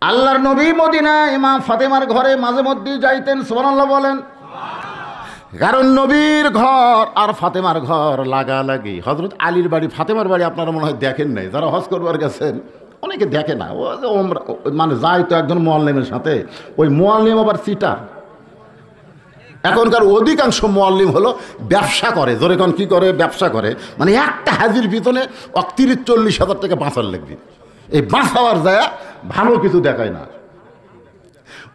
আল্লাহর নবী মদিনায় মা ফাতেমার ঘরে মাঝে মধ্যে যাইতেন, সুবহানাল্লাহ বলেন। কারণ নবীর ঘর আর ফাতেমার ঘর লাগালাগি। হযরত আলীর বাড়ি ফাতেমার বাড়ি আপনারা মনে হয় দেখেন নাই, যারা হজ করবার গেছেন অনেকে দেখে না। ও মানে যায় তো একজন মুআল্লিমের সাথে, ওই মুআল্লিম আবার চিটার। এখনকার অধিকাংশ মুআল্লিম হলো ব্যবসা করে, জোরে কোন কি করে, ব্যবসা করে। মানে একটা হাজির পিছনে ৩০-৪০ হাজার টাকা বাঁচার লাগবে। এই বাঁচাবার যায় ভালো কিছু দেখায় না।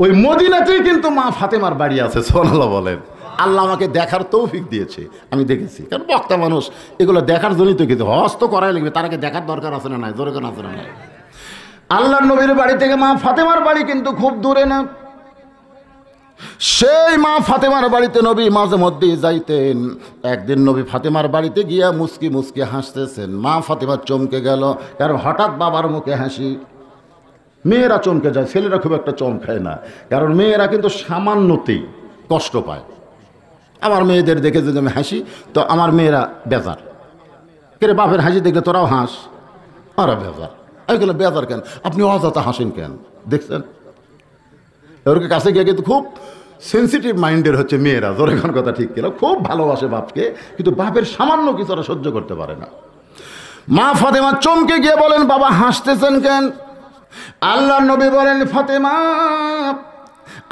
ওই মদিনাতেই কিন্তু মা ফাতেমার বাড়ি আছে, সুবহানাল্লাহ বলেন। আল্লাহ আমাকে দেখার তৌফিক দিয়েছে, আমি দেখেছি। কারণ বক্তা মানুষ, এগুলো দেখার জন্যই তো কিছু হজ তো করাই লাগবে, তার আগে দেখার দরকার আছে না নাই, জোরে কোন আছে না নাই। আল্লাহর নবীর বাড়ি থেকে মা ফাতেমার বাড়ি কিন্তু খুব দূরে না। সেই মা ফাতেমার বাড়িতে নবী মাঝে মধ্যেই যাইতেন। একদিন নবী ফাতেমার বাড়িতে গিয়া মুস্কি মুস্কি হাসতেছেন। মা ফাতেমা চমকে গেল, কারণ হঠাৎ বাবার মুখে হাসি। মেয়েরা চমকে যায়, ছেলেরা খুব একটা চমকায় না, কারণ মেয়েরা কিন্তু সামান্যতেই কষ্ট পায়। আমার মেয়েদের দেখে যদি আমি হাসি তো আমার মেয়েরা বেজার, কেরে বাপের হাসি দেখলে তোরাও হাস, ওরা বেজার। এইগুলো বেজার কেন, আপনি অযথা হাসেন কেন? দেখছেন ওর কাছে গিয়ে কিন্তু খুব সেন্সিটিভ মাইন্ডের হচ্ছে মেয়েরা, জোরে কোন কথা ঠিক কিনা, খুব ভালোবাসে বাপকে, কিন্তু বাপের সামান্য কিছু ওরা সহ্য করতে পারে না। মা ফাতেমা চমকে গিয়ে বলেন, বাবা হাসতেছেন কেন? আল্লাহর নবী বলেন, ফাতেমা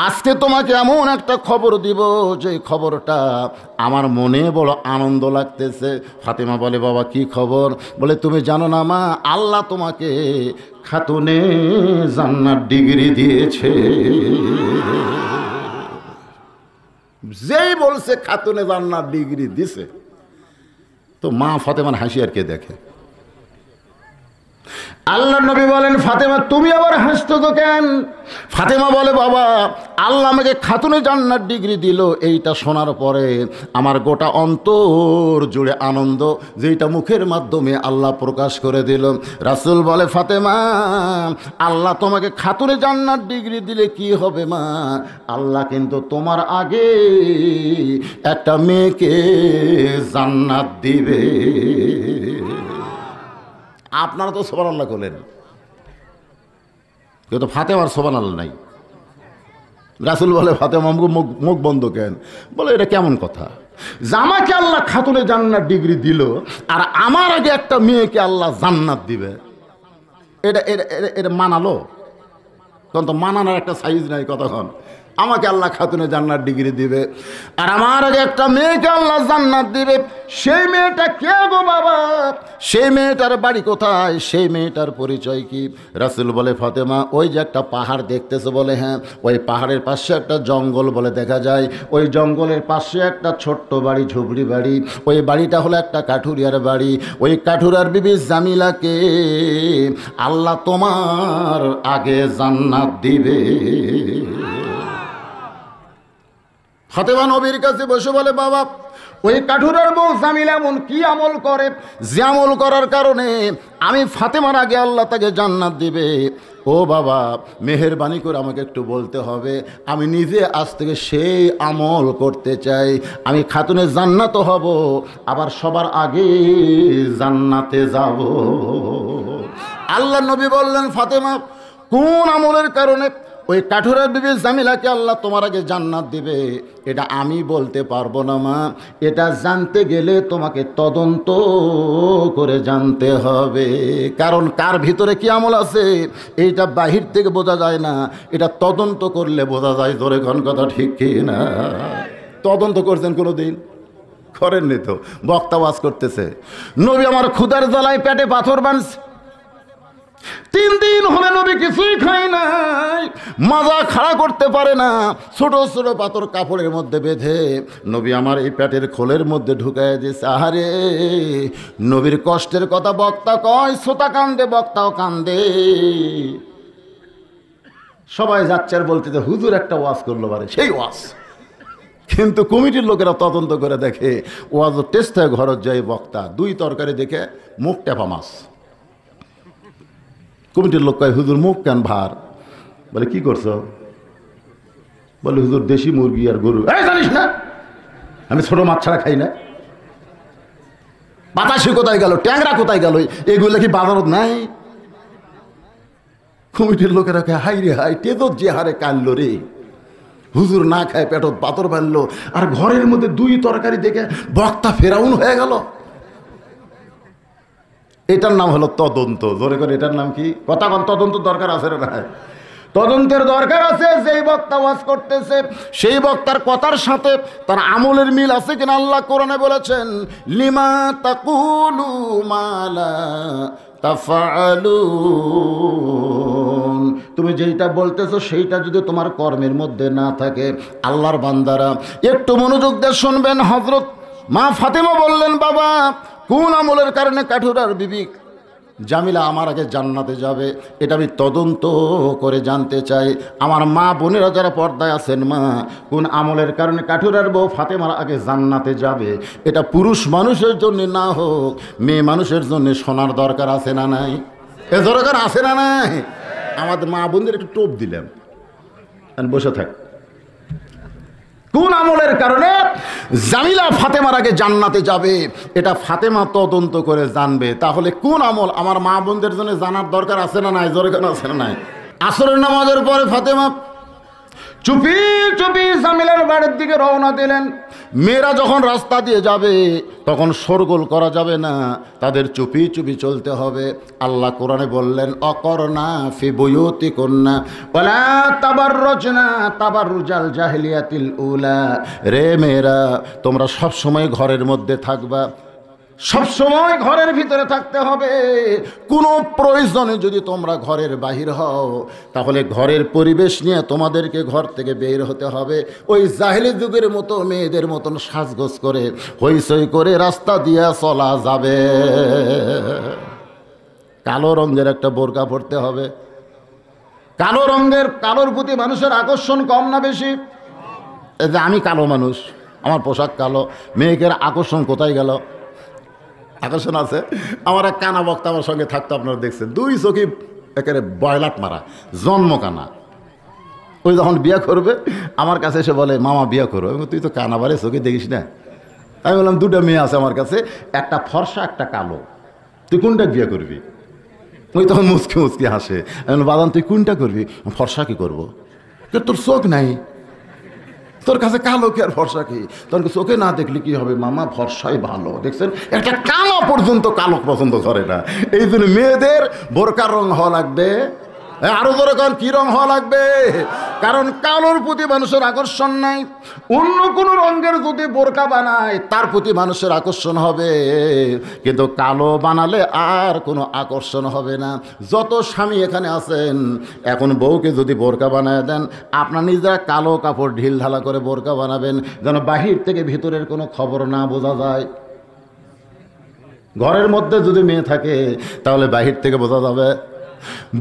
আজকে তোমাকে এমন একটা খবর দিব যে খবরটা আমার মনে বড় আনন্দ লাগতেছে। ফাতেমা বলে, বাবা কি খবর? বলে, তুমি জানো না মা, আল্লাহ তোমাকে খাতুনে জান্নাত ডিগ্রি দিয়েছে। যেই বলছে খাতুনে জান্নাত ডিগ্রি দিছে, তো মা ফাতেমার হাসি আর কে দেখে? আল্লাহর নবী বলেন, ফাতেমা তুমি আবার হাসতেছো কেন? ফাতেমা বলে, বাবা আল্লাহ আমাকে খাতুনে জান্নাত ডিগ্রি দিল, এইটা শোনার পরে আমার গোটা অন্তর জুড়ে আনন্দ, যেটা মুখের মাধ্যমে আল্লাহ প্রকাশ করে দিল। রাসূল বলে, ফাতেমা আল্লাহ তোমাকে খাতুনে জান্নাত ডিগ্রি দিলে কি হবে মা? আল্লাহ কিন্তু তোমার আগে একটা মেয়েকে জান্নাত দিবে। আপনারা তো সুবহানাল্লাহ করলেন, কিন্তু ফাতেমার সুবহানাল্লাহ নাই। রাসূল বলে, ফাতেমা মুখ বন্ধ কেন? বলে, এটা কেমন কথা? জামাকে আল্লাহ খাতুনে জান্নাত ডিগ্রি দিল, আর আমার আগে একটা মেয়েকে আল্লাহ জান্নাত দিবে, এটা এটা এটা মানালো? তখন তো মানানোর একটা সাইজ নাই কতক্ষণ। আমাকে আল্লাহ খাতুনে জান্নাত ডিগ্রি দিবে, আর আমার আগে একটা মেয়েকে আল্লাহ জান্নাত দিবে। সেই মেয়েটা কে গো বাবা? সেই মেয়েটার বাড়ি কোথায়? সেই মেয়েটার পরিচয় কি? রাসূল বলে, ফাতেমা ওই যে একটা পাহাড় দেখতেছে। বলে, হ্যাঁ। ওই পাহাড়ের পাশে একটা জঙ্গল বলে দেখা যায়, ওই জঙ্গলের পাশে একটা ছোট্ট বাড়ি, ঝুপড়ি বাড়ি। ওই বাড়িটা হলো একটা কাঠুরিয়ার বাড়ি। ওই কাঠুরিয়ার বিবি জামিলাকে আল্লাহ তোমার আগে জান্নাত দিবে। ফাতেমা নবীর কাছে বসে বলে, বাবা ওই কাঠুরার বউ জামিলা এমন কি আমল করে যে আমল করার কারণে আমি ফাতেমার আগে আল্লাহ তাকে জান্নাত দিবে? ও বাবা মেহেরবানি করে আমাকে একটু বলতে হবে, আমি নিজে আজ থেকে সেই আমল করতে চাই। আমি খাতুনে জান্নাত হব, আবার সবার আগে জান্নাতে যাব। আল্লাহ নবী বললেন, ফাতেমা কোন আমলের কারণে ওই কাঠুরার বিবি জামিলাকে আল্লাহ তোমার আগে জান্নাত দিবে এটা আমি বলতে পারবো না মা। এটা জানতে গেলে তোমাকে তদন্ত করে জানতে হবে, কারণ কার ভিতরে কি আমল আছে এইটা বাহির থেকে বোঝা যায় না, এটা তদন্ত করলে বোঝা যায়। জোরে কোন কথা ঠিক কি না? তদন্ত করছেন কোনো দিন? করেননি তো। বক্তা ওয়াজ করতেছে, নবী আমার ক্ষুধার জ্বালায় পেটে পাথর বানছে, 3 দিন হলে নবী কিছুই খায় নাই, মাজা খাড়া করতে পারে না, ছোট ছোট পাথর কাপড়ের মধ্যে বেঁধে নবী আমার এই পেটের খোলের মধ্যে ঢুকায় দিয়েছে। আহারে নবীর কষ্টের কথা বক্তা কয়, শ্রোতা কান্দে, বক্তাও কান্দে। সবাই যাচ্ছে আর বলতে যে হুজুর একটা ওয়াজ করলো, বারে সেই ওয়াজ। কিন্তু কমিটির লোকেরা তদন্ত করে দেখে ওয়াজ টেস্ট হয়, ঘরত যায় বক্তা 2 তরকারি দেখে মুখ টেপা মাছ। কমিটির লোক কয়, হুজুর মুখ কেন ভার? বলে, কি করছো? বলে, হুজুর দেশি মুরগি আর গরু। এই জানিস না আমি ছোট মাছ ছাড়া খাই না। বাতাসি কোথায় গেল, ট্যাংরা কোথায় গেল, এগুলো কি বাজারত নাই? কমিটির লোকেরা কে হাই রে হাই, তেজত যে হারে কানলো রে, হুজুর না খায় পেটত পাথর বানলো, আর ঘরের মধ্যে 2 তরকারি দেখে বক্তা ফেরাউন হয়ে গেল। এটার নাম হলো তদন্ত। জোরে করে এটার নাম কি? কথা কন, তদন্ত দরকার আছে না? তদন্তের দরকার আছে। যেই বক্তা ওয়াজ করতেছে সেই বক্তার কথার সাথে তার আমলের মিল আছে কিনা। আল্লাহ কোরআনে বলেছেন, লিমা তাকুলু মা লা তাফআলুন, তুমি যেইটা বলতেছো সেইটা যদি তোমার কর্মের মধ্যে না থাকে। আল্লাহর বান্দারা একটু মনোযোগ দিয়ে শুনবেন। হযরত মা ফাতেমা বললেন, বাবা কোন আমলের কারণে কাঠুরার বিবি জামিলা আমার আগে জান্নাতে যাবে, এটা আমি তদন্ত করে জানতে চাই। আমার মা বোনেরা যারা পর্দায় আছেন, মা কোন আমলের কারণে কাঠুরার বউ ফাতেমার আগে জান্নাতে যাবে, এটা পুরুষ মানুষের জন্য না হোক মেয়ে মানুষের জন্য শোনার দরকার আছে না নাই? এ দরকার আছে না নাই? আমাদের মা বোনদের একটু টোপ দিলাম, বসে থাক। কোন আমলের কারণে জামিলা ফাতেমার আগে জান্নাতে যাবে, এটা ফাতেমা তদন্ত করে জানবে। তাহলে কোন আমল আমার মা বোনদের জন্য জানার দরকার আছে না নাই? জোরে কেন আছে না নাই? আসরের নামাজের পরে ফাতেমা চুপি চুপি জামিলার বাড়ির দিকে রওনা দিলেন। মেয়েরা যখন রাস্তা দিয়ে যাবে তখন শোরগোল করা যাবে না, তাদের চুপি চুপি চলতে হবে। আল্লাহ কোরআনে বললেন, অকরনা ফি বুয়ুতিকুন্না ওয়ালা তাবাররুজনা তাবাররুজাল জাহিলিয়াতিল উলা। রে মেয়েরা, তোমরা সব সময় ঘরের মধ্যে থাকবা, সব সময় ঘরের ভিতরে থাকতে হবে। কোনো প্রয়োজনে যদি তোমরা ঘরের বাহির হও, তাহলে ঘরের পরিবেশ নিয়ে তোমাদেরকে ঘর থেকে বের হতে হবে। ওই জাহেলি যুগের মতো মেয়েদের মতন সাজগোজ করে হইচই করে রাস্তা দিয়ে চলা যাবে। কালো রঙের একটা বোরকা পরতে হবে। কালোর প্রতি মানুষের আকর্ষণ কম না বেশি? এই যে আমি কালো মানুষ, আমার পোশাক কালো, মেয়েকের আকর্ষণ কোথায় গেল? আকর্ষণ আছে। আমার এক কানা বক্তা আমার সঙ্গে থাকতো, আপনারা দেখছেন, 2 চোখে একেবারে বয়লাট মারা, জন্ম কানা। ওই যখন বিয়ে করবে আমার কাছে এসে বলে, মামা বিয়ে করো। তুই তো কানা বারে চোখে দেখিস না। আমি বললাম, 2টা মেয়ে আছে আমার কাছে, একটা ফর্সা একটা কালো, তুই কোনটা বিয়ে করবি? ওই তখন মুচকি মুচকি হাসে। আমি বললাম, বাদান তুই কোনটা করবি? ফর্সা কি করবো? তোর চোখ নাই, তোর কাছে কালো কি আর ফর্সা কি? তোর চোখে না দেখলে কি হবে মামা? ফর্সাই ভালো। দেখছেন, একটা কালো পর্যন্ত কালো পছন্দ করে না। এই জন্য মেয়েদের বোরকার রং হওয়া লাগবে। আরো ধরে কারণ কি রং হওয়া লাগবে? কারণ কালোর প্রতি মানুষের আকর্ষণ নাই। অন্য কোনো রঙের যদি বোরকা বানায় তার প্রতি মানুষের আকর্ষণ হবে, কিন্তু কালো বানালে আর কোনো আকর্ষণ হবে না। যত স্বামী এখানে আছেন, এখন বউকে যদি বোরকা বানায় দেন, আপনার নিজেরা কালো কাপড় ঢিল ঢালা করে বোরকা বানাবেন, যেন বাহির থেকে ভিতরের কোনো খবর না বোঝা যায়। ঘরের মধ্যে যদি মেয়ে থাকে তাহলে বাহির থেকে বোঝা যাবে।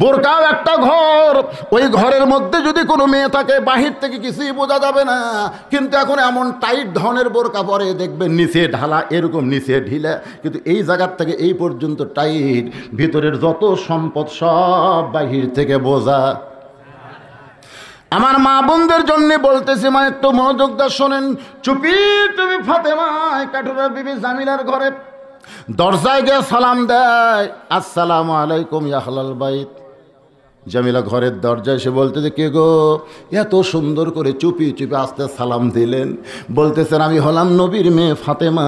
বোরকাও একটা ঘর, ওই ঘরের মধ্যে যদি কোনো মেয়ে থাকে বাহির থেকে কিছুই বোঝা যাবে না। কিন্তু এখন এমন টাইট ধরনের বোরকা পরে দেখবেন নিচে ঢালা, এরকম নিচে ঢিলা, কিন্তু এই জায়গার থেকে এই পর্যন্ত টাইট, ভিতরের যত সম্পদ সব বাহির থেকে বোঝা। আমার মা বোনদের জন্য বলতেছি, মা একটু মনোযোগ দিয়ে শোনেন। চুপি চুপি ফাতেমা কাঠুরার বিবি জামিলার ঘরে দরজায় গিয়ে সালাম দেয়, আসসালামু আলাইকুম ইয়া আহলাল বাইত। জামিলা ঘরের দরজায় এসে বলতেছে, কে গো এত সুন্দর করে চুপি চুপি আসতে সালাম দিলেন? বলতেছেন, আমি হলাম নবীর মেয়ে ফাতেমা,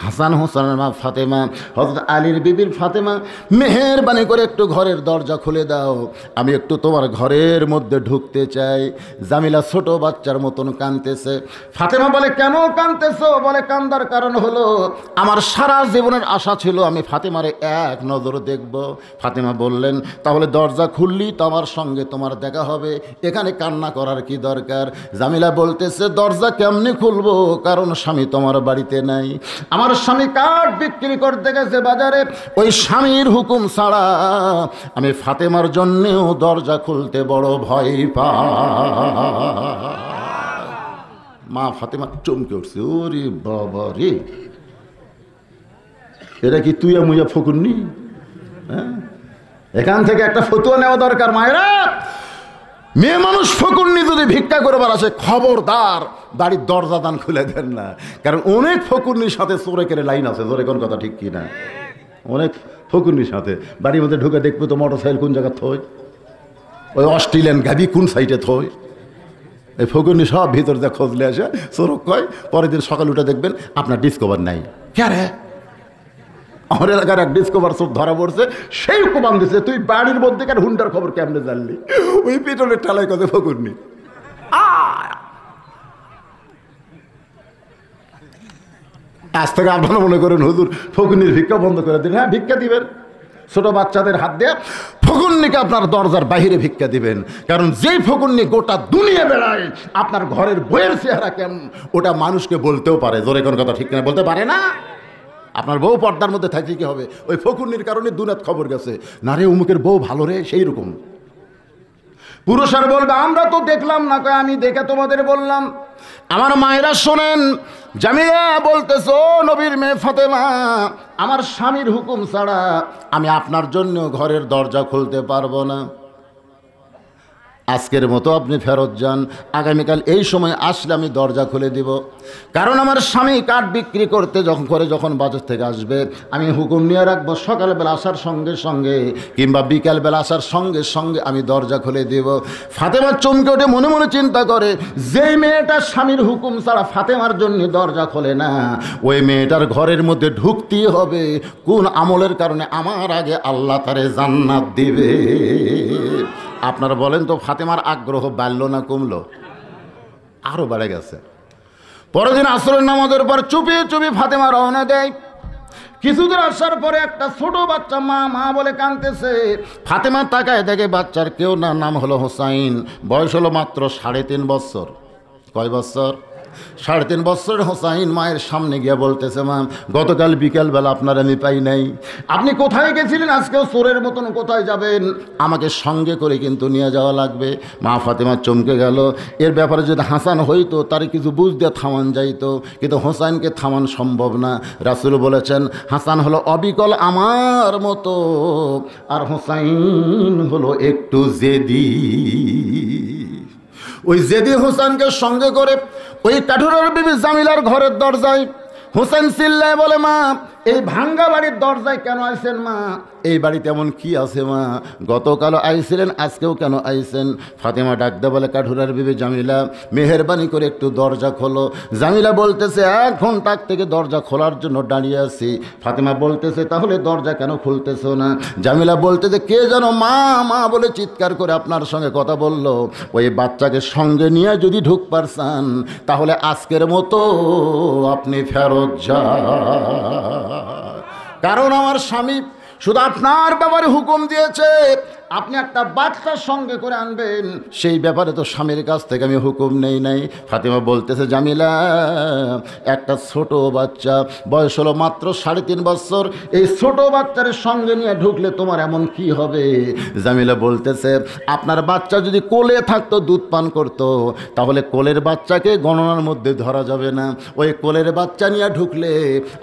হাসান হোসেনের মা ফাতেমা, হযরত আলীর বিবির ফাতেমা। মেহেরবানি করে একটু ঘরের দরজা খুলে দাও, আমি একটু তোমার ঘরের মধ্যে ঢুকতে চাই। জামিলা ছোট বাচ্চার মতন কাঁদতেছে। ফাতেমা বলে, কেন কাঁদতেছো? বলে, কান্দার কারণ হলো আমার সারা জীবনের আশা ছিল আমি ফাতেমারে এক নজর দেখব। ফাতেমা বললেন, তাহলে দরজা খুললি তো আমার সঙ্গে তোমার দেখা হবে, এখানে কান্না করার কি দরকার? জামিলা বলতেছে, দরজা কেমনি খুলবো, কারণ স্বামী তোমার বাড়িতে নাই। আমার স্বামী কাঠ বিক্রি করতে গেছে বাজারে, ওই স্বামীর হুকুম ছাড়া আমি ফাতেমার জন্যেও দরজা খুলতে বড় ভয় পাই। মা ফাতেমা চমকে উঠছে, ওরে বাবা রে, এটা কি তুই মুইয়া ফকুননি? হ্যাঁ, এখান থেকে একটা ফতুয়া নেওয়া দরকার। মায়েরা, মেয়ে মানুষ ফকুন্নি যদি ভিক্ষা করে বেড়াচ্ছে, খবরদার বাড়ির দরজা দান খুলে দেন না। কারণ অনেক ফকুন্নির সাথে চোরে কেড়ে লাইন আছে। জোরে কোন কথা ঠিক কি না? অনেক ফকুন্নির সাথে বাড়ির মধ্যে ঢুকে দেখবো তো মোটরসাইকেল কোন জায়গা থই, ওই অস্ট্রেলিয়ান গাবি কোন সাইডে থই, এই ফকুনি সব ভিতর দিয়ে খোঁজলে আসে, চোরক কয়। পরের দিন সকাল উঠে দেখবেন আপনার ডিসকভার নাই। কে রে? আমার এলাকার এক ডিসকভার চোর ধরা পড়ছে, সেই কোবান দিছে, তুই বাড়ির মধ্যে কার হুন্ডার খবর কেমনে জানলি? ওই পেট্রোলের ঠেলায় কথা ফকুনি। আজ থেকে আপনারা মনে করেন হুজুর ফকুনির ভিক্ষা বন্ধ করে দিন। হ্যাঁ, ভিক্ষা দিবেন, ছোট বাচ্চাদের হাত দিয়ে ফকুন্নিকে আপনার দরজার বাহিরে ভিক্ষা দিবেন। কারণ যেই ফকুন্নি গোটা দুনিয়া বেড়ায়, আপনার ঘরের বইয়ের চেহারা কেমন ওটা মানুষকে বলতেও পারে। জোরে কোন কথা ঠিক না, বলতে পারে না? আপনার বউ পর্দার মধ্যে থাকলে কি হবে? ওই ফকুন্নির কারণে দুনিয়াত খবর গেছে, না রে অমুকের বউ ভালো রে, সেই রকম। পুরুষের বলবে আমরা তো দেখলাম না, কয় আমি দেখে তোমাদের বললাম। আমার মায়েরা শোনেন, জামিলা বলতেছ নবীর মেয়ে ফাতেমা, আমার স্বামীর হুকুম ছাড়া আমি আপনার জন্য ঘরের দরজা খুলতে পারবো না। আজকের মতো আপনি ফেরত যান, আগামীকাল এই সময় আসলে আমি দরজা খুলে দিব। কারণ আমার স্বামী কাঠ বিক্রি করতে যখন বাজার থেকে আসবে, আমি হুকুম নিয়ে রাখবো সকালবেলা আসার সঙ্গে সঙ্গে কিংবা বিকালবেলা আসার সঙ্গে সঙ্গে আমি দরজা খুলে দেব। ফাতেমা চমকে ওঠে, মনে মনে চিন্তা করে, যেই মেয়েটা স্বামীর হুকুম ছাড়া ফাতেমার জন্য দরজা খোলে না, ওই মেয়েটার ঘরের মধ্যে ঢুকতেই হবে কোন আমলের কারণে আমার আগে আল্লাহ তারে জান্নাত দিবে। আপনারা বলেন তো, ফাতেমার আগ্রহ বাড়ল না কমলো? আরো বেড়ে গেছে। পরের দিন আসরের নামাজের পর চুপি চুপি ফাতেমা রওনা দেয়। কিছুদূর আসার পরে একটা ছোট বাচ্চা মা মা বলে কাঁদতেছে। ফাতেমা তাকায় দেখে বাচ্চার কেউ না, নাম হলো হোসাইন, বয়স হলো মাত্র 3.5 বছর। কয় বছর? 3.5 বছরের হোসাইন মায়ের সামনে গিয়ে বলতেছে, মা গতকাল বিকেলবেলা আপনার আমি পাই নাই, আপনি কোথায় গেছিলেন? আজকেও চোরের মতন কোথায় যাবেন? আমাকে সঙ্গে করে কিন্তু নিয়ে যাওয়া লাগবে। মা ফাতেমা চমকে গেল। এর ব্যাপারে যদি হাসান হইতো তার কিছু বুঝ দিয়ে থামান যাইতো, কিন্তু হোসাইনকে থামান সম্ভব না। রাসূল বলেছেন, হাসান হলো অবিকল আমার মতো, আর হোসাইন হলো একটু জেদি। ওই জেদি হোসেনকে সঙ্গে করে ওই কাঠুরের বিবি জামিলার ঘরের দরজায় হোসেন চিল্লায় বলে, মা এই ভাঙ্গা বাড়ির দরজায় কেন আইছেন? মা এই বাড়িতে এমন কি আছে? মা গতকালও আইছিলেন, আজকেও কেন আইছেন? ফাতেমা ডাকতে বলে, কাঠুরার বিবি জামিলা, মেহেরবানি করে একটু দরজা খোলো। জামিলা বলতেছে, 1 ঘন্টা থেকে দরজা খোলার জন্য দাঁড়িয়ে আছি। ফাতেমা বলতেছে, তাহলে দরজা কেন খুলতেছো না? জামিলা বলতেছে, কে যেন মা মা বলে চিৎকার করে আপনার সঙ্গে কথা বলল, ওই বাচ্চাকে সঙ্গে নিয়ে যদি ঢুক পারছেন তাহলে আজকের মতো আপনি ফেরত যান। কারণ আমার স্বামী শুধু আপনার ব্যাপারে হুকুম দিয়েছে, আপনি একটা বাচ্চার সঙ্গে করে আনবেন, সেই ব্যাপারে তো স্বামীর কাছ থেকে আমি হুকুম নেই নাই। ফাতেমা বলতেছে, জামিলা একটা ছোট বাচ্চা, বয়স হলো মাত্র 3.5 বছর, এই ছোট বাচ্চার সঙ্গে নিয়ে ঢুকলে তোমার এমন কি হবে? জামিলা বলতেছে, আপনার বাচ্চা যদি কোলে থাকতো, দুধ পান করতো, তাহলে কোলের বাচ্চাকে গণনার মধ্যে ধরা যাবে না। ওই কোলের বাচ্চা নিয়ে ঢুকলে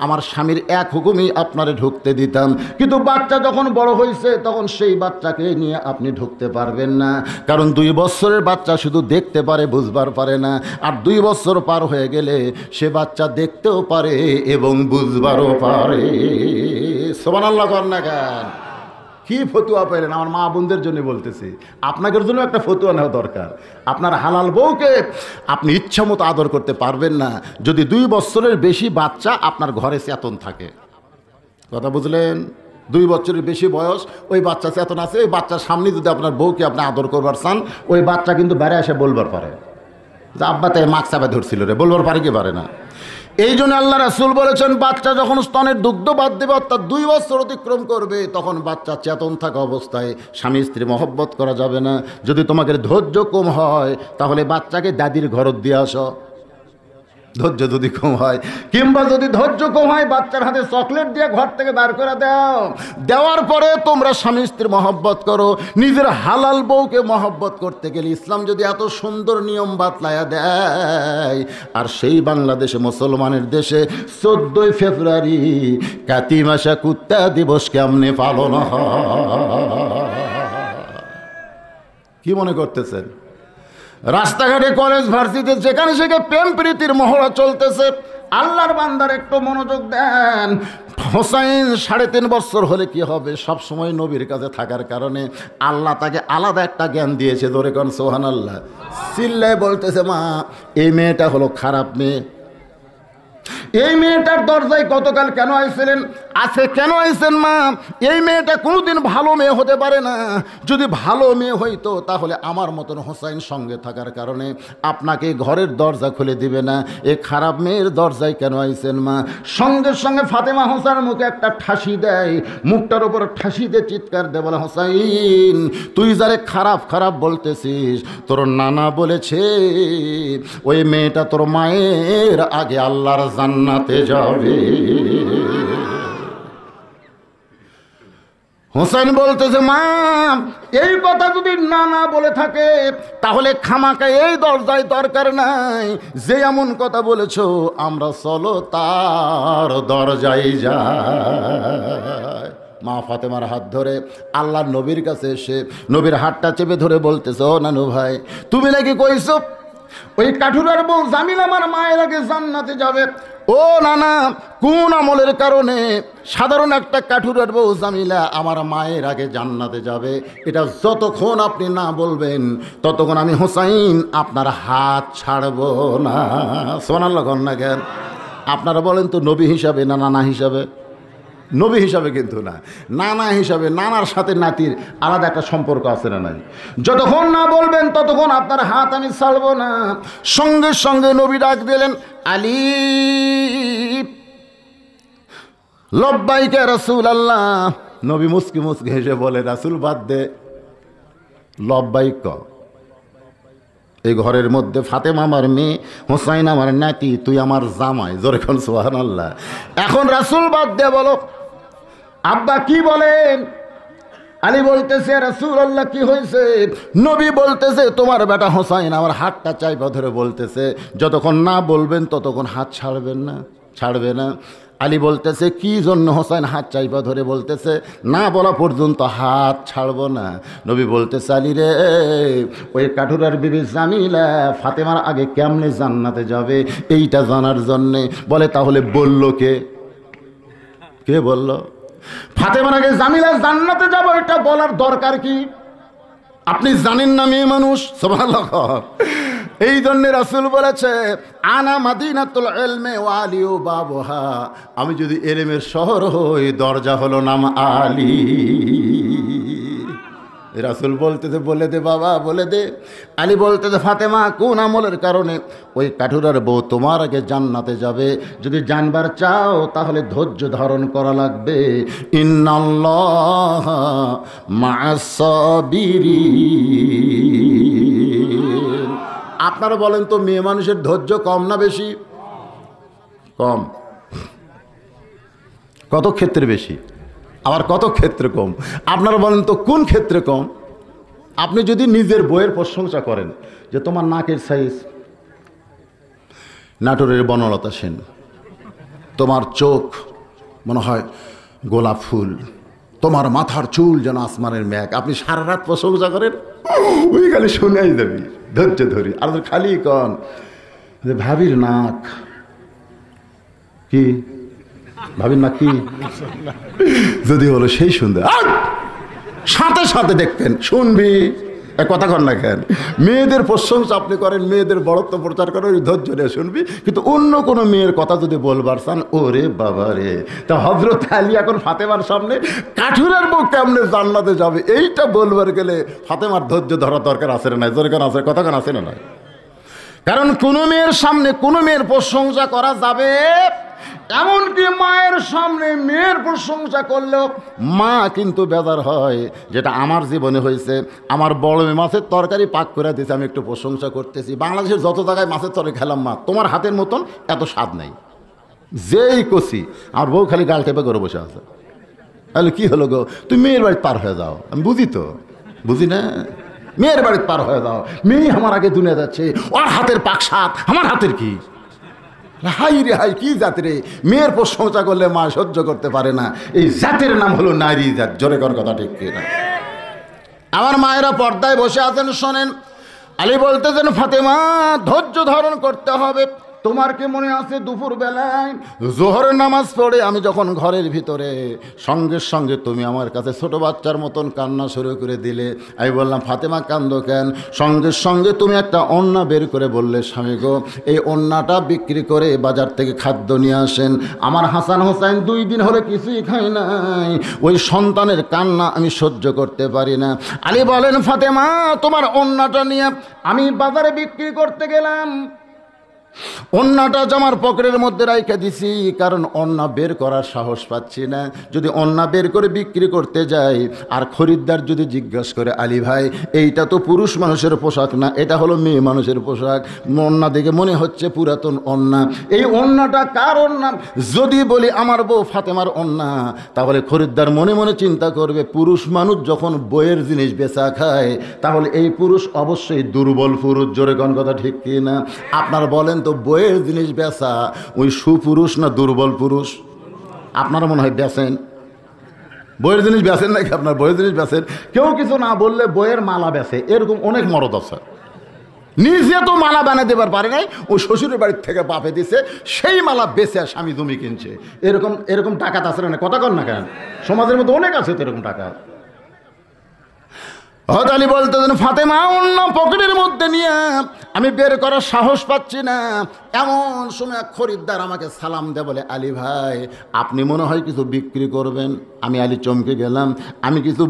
আমার স্বামীর এক হুকুমই আপনারে ঢুকতে দিতাম, কিন্তু বাচ্চা যখন বড় হয়েছে তখন সেই বাচ্চাকে নিয়ে আপনি ঢুকতে পারবেন না। কারণ 2 বছরের বাচ্চা শুধু দেখতে পারে, বুঝবার পারে না। আর 2 বছর পার হয়ে গেলে সে বাচ্চা দেখতেও পারে এবং বুঝবারও পারে। সুবহানাল্লাহ কর না কেন? কি ফতুয়া পেলেন? আমার মা বোনদের জন্য বলতেছি, আপনাদের জন্য একটা ফতুয়া নেওয়া দরকার। আপনার হালাল বউকে আপনি ইচ্ছা মতো আদর করতে পারবেন না যদি 2 বছরের বেশি বাচ্চা আপনার ঘরে চেতন থাকে। কথা বুঝলেন? 2 বছরের বেশি বয়স, ওই বাচ্চা চেতন আছে, ওই বাচ্চার সামনে যদি আপনার বউকে আপনি আদর করবার চান, ওই বাচ্চা কিন্তু বাইরে এসে বলবার পারে যে আব্বা তাই মাছ চাপা ধরছিল রে, বলবার পারে কি পারে না? এই জন্য আল্লাহ রাসূল বলেছেন, বাচ্চা যখন স্তনের দুগ্ধ বাদ দেবে, অর্থাৎ 2 বছর অতিক্রম করবে, তখন বাচ্চা চেতন থাকা অবস্থায় স্বামী স্ত্রী মহব্বত করা যাবে না। যদি তোমাকে ধৈর্য কম হয় তাহলে বাচ্চাকে দাদির ঘরত দিয়ে আসো, ধৈর্য যদি কম হয়, কিংবা যদি ধৈর্য কম হয় বাচ্চার হাতে চকলেট দিয়ে ঘর থেকে বার করে দাও। দেওয়ার পরে তোমরা স্বামী স্ত্রী মহব্বত করো। নিজের হালাল বউকে মহব্বত করতে গেলে ইসলাম যদি এত সুন্দর নিয়ম বাতলায়া দেয়, আর সেই বাংলাদেশে মুসলমানের দেশে 14ই ফেব্রুয়ারি কাতিমাসা কুত্তা দিবস কেমনে পালন হয়? কি মনে করতেছেন? রাস্তাঘাটে, কলেজ, ভার্সিটিতে যেখানে সেখানে প্রেম প্রীতির মহড়া চলতেছে। আল্লাহর বান্দার একটু মনোযোগ দেন। হোসাইন 3.5 বছর হলে কি হবে, সব সময় নবীর কাছে থাকার কারণে আল্লাহ তাকে আলাদা একটা জ্ঞান দিয়েছে। ধরে কোন সুবহানাল্লাহ। চিল্লায় বলতেছে, মা এই মেয়েটা হলো খারাপ মেয়ে। এই মেয়েটার দরজায় গতকাল কেন আইছিলেন? আছে কেন আইছেন মা? এই মেয়েটা কোনোদিন ভালো মেয়ে হতে পারে না। যদি ভালো মেয়ে হইতো তাহলে আমার মতন হোসাইন সঙ্গে থাকার কারণে আপনাকে ঘরের দরজা খুলে দিবে না। এই খারাপ মেয়ের দরজায় কেন আইছেন মা? সঙ্গে সঙ্গে ফাতেমা হোসেনের মুখে একটা ঠাসি দেয়, মুখটার উপর ঠাসি দিয়ে চিৎকার দেয়, বলে, হোসাইন তুই যারে খারাপ খারাপ বলতেছিস, তোর নানা বলেছে ওই মেয়েটা তোর মায়ের আগে আল্লাহর জান্নাতে যাবে। হোসেন বলতেছে, মা এই কথা যদি না বলে থাকে তাহলে খামাকা এই দরজায় দরকার নাই। যে এমন কথা বলেছো আমরা চলো তার দরজায় যাই। মা ফাতেমার হাত ধরে আল্লাহর নবীর কাছে এসে নবীর হাতটা চেপে ধরে বলতেছে, ও নানু ভাই, তুমি নাকি কইছো ওই কাঠুরার বউ জামিল আমার মায়ের আগে জান্নাতে যাবে? ও নানা, কোন আমলের কারণে সাধারণ একটা কাঠুরার বউ জামিলা আমার মায়ের আগে জান্নাতে যাবে? এটা যতক্ষণ আপনি না বলবেন ততক্ষণ আমি হোসাইন আপনার হাত ছাড়ব না। সুবহানাল্লাহ না কেন? আপনারা বলেন তো নবী হিসাবে না নানা হিসাবে? নবী হিসাবে কিন্তু না, নানা হিসাবে। নানার সাথে নাতির আলাদা একটা সম্পর্ক আছে না নাই? যতক্ষণ না বলবেন ততক্ষণ আপনার হাত আমি ছাড়ব না। সঙ্গে সঙ্গে নবী ডাক দিলেন, আলী। লব্বাইকা রাসূলুল্লাহ। নবী মুস্কি মুস্কি হেসে বলে, রাসূল বাদ দে, লব্বাইক। এই ঘরের মধ্যে ফাতেমা আমার মেয়ে, হোসাইন আমার নাতি, তুই আমার জামাই। জোরে কোন সুবহানাল্লাহ। এখন রাসূল বাদ দে, বলো আব্বা কি বলেন? আলী বলতেছে, রাসূলুল্লাহ কি হয়েছে? নবী বলতেছে, তোমার বেটা হোসাইন আমার হাতটা চাইপা ধরে বলতেছে যতক্ষণ না বলবেন ততক্ষণ হাত ছাড়বেন না, ছাড়বে না। আলী বলতেছে, কি জন্য হোসাইন হাত চাইপা ধরে বলতেছে না বলা পর্যন্ত হাত ছাড়বো না? নবী বলতেছে, আলী রে, ওই কাঠুরার বিবি জামিলা ফাতেমার আগে কেমনে জান্নাতে যাবে এইটা জানার জন্যে। বলে, তাহলে বলল কে? কে বলল ফাতেমার আগে জামিলা জান্নাতে যাবো? এটা বলার দরকার কি? আপনি জানেন না মেয়ে মানুষ? সুবহানাল্লাহ। এই জন্য রাসূল বলেছে, আনা মাদিনাতুল ইলমি ওয়া আলিউ বাবুহা। আমি যদি ইলমের শহর হই, দরজা হলো নাম আলী। রাসূল বলতেছে, বলে দে বাবা, বলে দে। আলী বলতেছে, ফাতেমা কোন আমলের কারণে ওই কাঠুরার বউ তোমার আগে জান্নাতে যাবে? যদি জানবার চাও তাহলে ধৈর্য ধারণ করা লাগবে। ইন্নাল্লাহা মা'আস সাবিরিন। আপনারা বলেন তো, মেয়ে মানুষের ধৈর্য কম না বেশি? কম। কত ক্ষেত্রে বেশি, আবার কত ক্ষেত্রে কম? আপনারা বলেন তো কোন ক্ষেত্রে কম? আপনি যদি নিজের বইয়ের প্রশংসা করেন যে তোমার নাকের সাইজ নাটোরের বনলতা সেন, তোমার চোখ মনে হয় গোলাপ ফুল, তোমার মাথার চুল যেন আসমানের মেঘ, আপনি সারা রাত প্রশংসা করেন, ওই খালি শোনাই যাবি, ধৈর্য ধরি। আর খালি কন যে ভাবির নাক কি, ভাবির নাক কি, যদি হলো সেই সুন্দর, সাথে সাথে দেখবেন শুনবি। কথা কন না কেন? মেয়েদের প্রশংসা আপনি করেন, মেয়েদের বড়ত্ব প্রচার করেন, ওই ধৈর্য নিয়ে শুনবি। কিন্তু অন্য কোনো মেয়ের কথা যদি বলবার চান, ওরে বাবা রে, তা হযরত আলী এখন ফাতেমার সামনে কাঠুরের বউ কেমনে জান্নাতে যাবে এইটা বলবার গেলে ফাতেমার ধৈর্য ধরা দরকার আছে না নাই? জোরে কেন আছে? কথা কেন আছে না নাই? কারণ কোনো মেয়ের সামনে কোনো মেয়ের প্রশংসা করা যাবে, এমনকি মায়ের সামনে মেয়ের প্রশংসা করলেও মা কিন্তু বেজার হয়। যেটা আমার জীবনে হয়েছে, আমার বড় মেয়ে মাছের তরকারি পাক করে দিয়েছে, আমি একটু প্রশংসা করতেছি, বাংলাদেশের যত জায়গায় মাছের তরকারি খেলাম, মা তোমার হাতের মতন এত স্বাদ নেই। যেই কষি আমার বউ খালি গাল টেপে করে বসে আছে। তাহলে কি হলো গো, তুই মেয়ের বাড়িতে পার হয়ে যাও। আমি বুঝি তো, বুঝি না? মেয়ের বাড়িতে পার হয়ে যাও, মেয়ে আমার আগে দুনিয়া যাচ্ছে, ওর হাতের পাক স্বাদ, আমার হাতের কি? হাই রে হাই, কি জাত রে! মেয়ের প্রশংসা করলে মা সহ্য করতে পারে না। এই জাতের নাম হলো নারী জাত। জোরে কর কথা ঠিক কিনা? আমার মায়েরা পর্দায় বসে আছেন, শোনেন। আলী বলতেছেন, ফাতেমা ধৈর্য ধারণ করতে হবে। তোমার কি মনে আছে দুপুর বেলায় জোহরের নামাজ পড়ে আমি যখন ঘরের ভিতরে সঙ্গে সঙ্গে তুমি আমার কাছে ছোট বাচ্চার মতন কান্না শুরু করে দিলে। আমি বললাম ফাতেমা কান্দো কেন? সঙ্গে সঙ্গে তুমি একটা ওড়না বের করে বললে স্বামী গো এই ওড়নাটা বিক্রি করে বাজার থেকে খাদ্য নিয়ে আসেন। আমার হাসান হোসেন 2 দিন হলে কিছুই খায় নাই, ওই সন্তানের কান্না আমি সহ্য করতে পারি না। আলী বলেন ফাতেমা তোমার ওড়নাটা নিয়ে আমি বাজারে বিক্রি করতে গেলাম, ওড়নাটা জামার পকেটের মধ্যে রাইখা দিছি, কারণ ওড়না বের করার সাহস পাচ্ছি না। যদি ওড়না বের করে বিক্রি করতে যাই আর খরিদ্দার যদি জিজ্ঞাসা করে আলী ভাই এইটা তো পুরুষ মানুষের পোশাক না, এটা হলো মেয়ে মানুষের পোশাক, ওড়না দেখে মনে হচ্ছে পুরাতন ওড়না, এই ওড়নাটা কার ওড়না? যদি বলি আমার বউ ফাতেমার ওড়না, তাহলে খরিদ্দার মনে মনে চিন্তা করবে পুরুষ মানুষ যখন বইয়ের জিনিস বেচা খায় তাহলে এই পুরুষ অবশ্যই দুর্বল পুরুষ। জোরে কোন কথা ঠিক কি না? আপনার বলেন তো বইয়ের জিনিস বেচা ওই সুপুরুষ না দুর্বল পুরুষ? আপনারা মনে হয় বেচেন, বইয়ের জিনিস বেচেন নাকি? আপনার বইয়ের জিনিস বেচেন, কেউ কিছু না বললে বইয়ের মালা বেচে, এরকম অনেক মরদ আছে। নিজে তো মালা বানিয়ে দেবার পারে নাই, ওই শ্বশুরের বাড়ির থেকে বাপে দিছে, সেই মালা বেচে স্বামী জমি কিনছে। এরকম এরকম টাকা আছে না? কথা কন না কেন? সমাজের মধ্যে অনেক আছে তো এরকম টাকা। হযরত আলী বলতেছেন ফাতেমা অন্য পকেটের মধ্যে নিয়ে আমি বের করার সাহস পাচ্ছি না। এমন সময় খরিদ্দার আমাকে সালাম দেয়, বলে আলী ভাই আপনি মনে হয় কিছু বিক্রি করবেন। আমি আলী চমকে গেলাম, আমি কিছু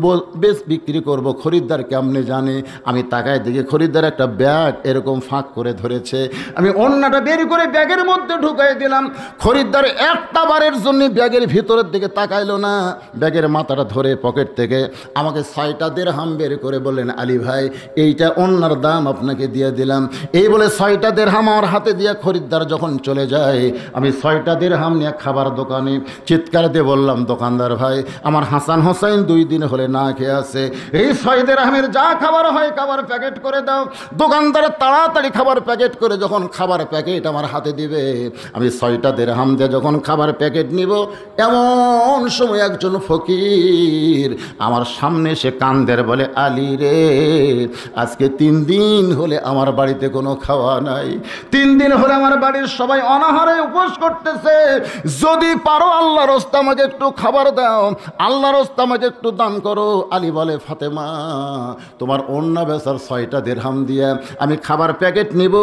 বেশ বিক্রি করব, খরিদ্দার কেমনে জানে? আমি তাকায় দেখি খরিদ্দার একটা ব্যাগ এরকম ফাঁক করে ধরেছে, আমি অন্যটা বের করে ব্যাগের মধ্যে ঢুকাই দিলাম। খরিদ্দার একটা বারের জন্য ব্যাগের ভিতরের দিকে তাকাইলো না, ব্যাগের মাথাটা ধরে পকেট থেকে আমাকে 6টা দিরহাম বের করে বললেন আলী ভাই এইটা অন্যার দাম আপনাকে দিয়ে দিলাম। এই বলে 6টা দিরহাম আমার হাতে দিয়ে খরিদ্দার যখন চলে যায়, আমি 6টা দিরহাম নিয়ে খাবার দোকানে চিৎকার দিয়ে বললাম দোকানদার ভাই আমার হাসান হোসেন 2 দিন হলে না খেয়ে আছে, এই 6 দিরহামের যা খাবার হয় খাবার প্যাকেট করে দাও। দোকানদার তাড়াতাড়ি খাবার প্যাকেট করে যখন খাবার প্যাকেট আমার হাতে দিবে, আমি 6টা দিরহাম দিয়ে যখন খাবার প্যাকেট নিব, এমন সময় একজন ফকির আমার সামনে এসে কান্দের বলে আলী রে আজকে 3 দিন হলে আমার বাড়িতে কোনো খাওয়া নাই, 3 দিন হলে আমার বাড়ির সবাই অনাহারে উপোস করতেছে, যদি পারো আল্লাহর রাস্তা আমাকে একটু খাবার দাও, আল্লাহর রাস্তা আমাকে একটু দান করো। আলী বলে ফাতেমা তোমার ওড়না বেচার 6টা দিরহাম দিয়ে আমি খাবার প্যাকেট নিব।